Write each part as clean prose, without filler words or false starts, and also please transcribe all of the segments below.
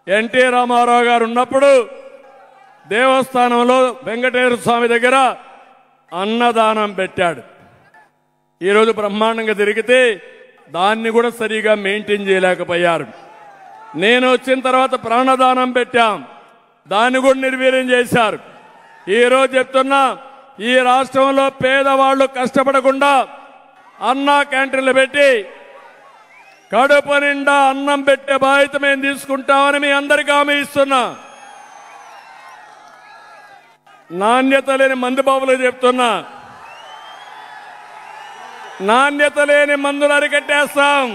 NT Ramarao గారు ఉన్నప్పుడు దేవస్థానంలో వెంకటేశ్వర స్వామి దగ్గర అన్నదానం పెట్టాడు. ఈరోజు బ్రహ్మాండంగా తిరిగితే దాన్ని కూడా సరిగా మెయింటైన్ చేయలేకపోయారు. నేను వచ్చిన తర్వాత ప్రాణదానం పెట్టాం, దాన్ని కూడా నిర్వీర్యం చేశారు. ఈరోజు చెప్తున్నా, ఈ రాష్ట్రంలో పేదవాళ్లు కష్టపడకుండా అన్నా క్యాంటీన్లు పెట్టి కడుపు నిండా అన్నం పెట్టే బాధ్యత మేము తీసుకుంటామని మీ అందరికీ హామీ ఇస్తున్నా. నాణ్యత లేని మందు బాబులు చెప్తున్నా, నాణ్యత లేని మందులు అరికట్టేస్తాం.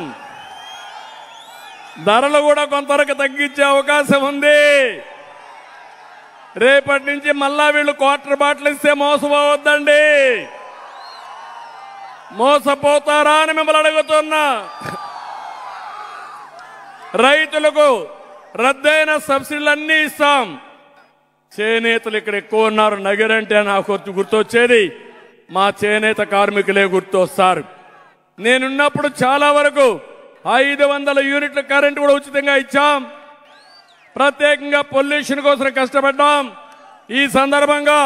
ధరలు కూడా కొంతవరకు తగ్గించే అవకాశం ఉంది. రేపటి నుంచి మళ్ళా వీళ్ళు క్వార్టర్ బాటిల్ ఇస్తే మోసపోవద్దండి. మోసపోతారా అని మిమ్మల్ని అడుగుతున్నా. రైతులకు రద్దయిన సబ్సిడీలన్నీ ఇస్తాం. చేనేతలు ఇక్కడ ఎక్కువ ఉన్నారు. నగరంటే నాకు గుర్తొచ్చేది మా చేనేత కార్మికులే గుర్తొస్తారు. నేనున్నప్పుడు చాలా వరకు 500 యూనిట్ల కరెంటు కూడా ఉచితంగా ఇచ్చాం. ప్రత్యేకంగా పొల్యూషన్ కోసం కష్టపడ్డాం. ఈ సందర్భంగా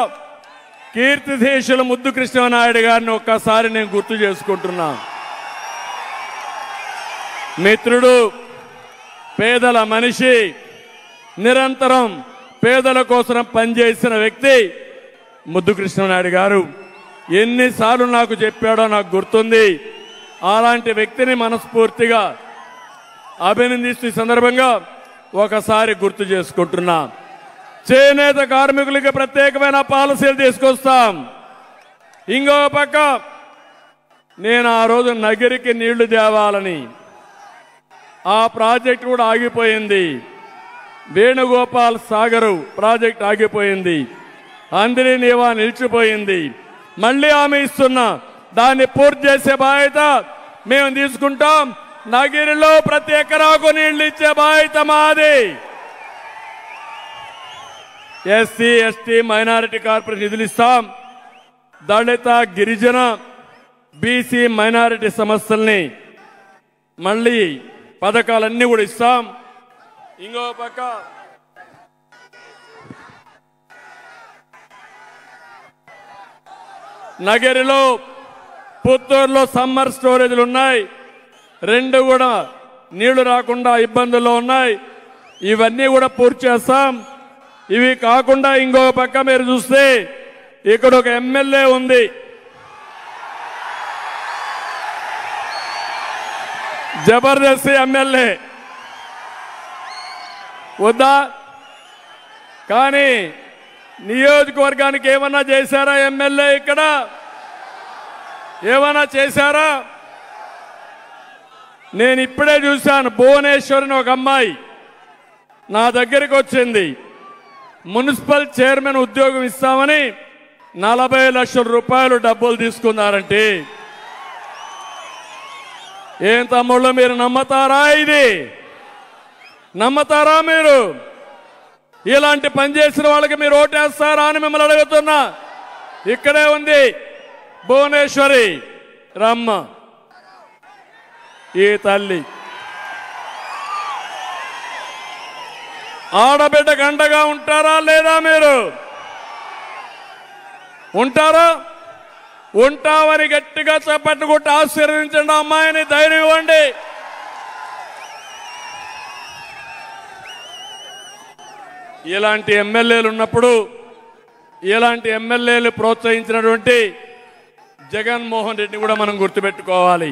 కీర్తిశేషులు ముద్దు కృష్ణనాయుడు గారిని ఒక్కసారి నేను గుర్తు చేసుకుంటున్నా. మిత్రుడు, పేదల మనిషి, నిరంతరం పేదల కోసం పనిచేసిన వ్యక్తి ముద్దు కృష్ణనాయుడు గారు. ఎన్నిసార్లు నాకు చెప్పాడో నాకు గుర్తుంది. అలాంటి వ్యక్తిని మనస్ఫూర్తిగా అభినందిస్తూ ఈ సందర్భంగా ఒకసారి గుర్తు చేసుకుంటున్నా. చేనేత కార్మికులకి ప్రత్యేకమైన పాలసీలు తీసుకొస్తాం. ఇంకో పక్క నేను ఆ రోజు నగిరికి నీళ్లు తేవాలని ఆ ప్రాజెక్టు కూడా ఆగిపోయింది. వేణుగోపాల్ సాగర్ ప్రాజెక్ట్ ఆగిపోయింది. అందరి నీవా నిలిచిపోయింది. మళ్ళీ హామీ ఇస్తున్నా, దాన్ని పూర్తి చేసే బాధ్యత మేము తీసుకుంటాం. నగిరిలో ప్రతి ఎకరాకు నీళ్లు ఇచ్చే బాధ్యత మాది. ఎస్సీ, ఎస్టీ, మైనారిటీ కార్పొరేషన్ నిధులు ఇస్తాం. దళిత, గిరిజన, బీసీ, మైనారిటీ సమస్యల్ని మళ్ళీ పథకాలన్నీ కూడా ఇస్తాం. ఇంకో పక్క నగరిలో, పుత్తూరులో సమ్మర్ స్టోరేజ్లు ఉన్నాయి. 2 కూడా నీళ్లు రాకుండా ఇబ్బందుల్లో ఉన్నాయి. ఇవన్నీ కూడా పూర్తి చేస్తాం. ఇవి కాకుండా ఇంకో పక్క మీరు చూస్తే ఇక్కడ ఒక ఎమ్మెల్యే ఉంది, జబర్దస్త్ ఎమ్మెల్యే వద్దా? కానీ నియోజకవర్గానికి ఏమన్నా చేశారా ఎమ్మెల్యే? ఇక్కడ ఏమన్నా చేశారా? నేను ఇప్పుడే చూశాను, భువనేశ్వరిని ఒక అమ్మాయి నా దగ్గరికి వచ్చింది. మున్సిపల్ చైర్మన్ ఉద్యోగం ఇస్తామని 40 లక్షల రూపాయలు డబ్బులు తీసుకున్నారంటే ఏం తమ్ముళ్ళు, మీరు నమ్మతారా? ఇది నమ్మతారా? మీరు ఇలాంటి పని చేసిన వాళ్ళకి మీరు ఓటేస్తారా అని మిమ్మల్ని అడుగుతున్నా. ఇక్కడే ఉంది భువనేశ్వరి రమ్మ, ఈ తల్లి ఆడబిడ్డకు అండగా ఉంటారా లేదా? మీరు ఉంటారా? ఉంటామని గట్టిగా చప్పట్లు కొట్టి ఆశీర్వదించండి అమ్మాయిని, ధైర్యం ఇవ్వండి. ఇలాంటి ఎమ్మెల్యేలు ఉన్నప్పుడు, ఇలాంటి ఎమ్మెల్యేలు ప్రోత్సహించినటువంటి జగన్మోహన్ రెడ్డిని కూడా మనం గుర్తుపెట్టుకోవాలి.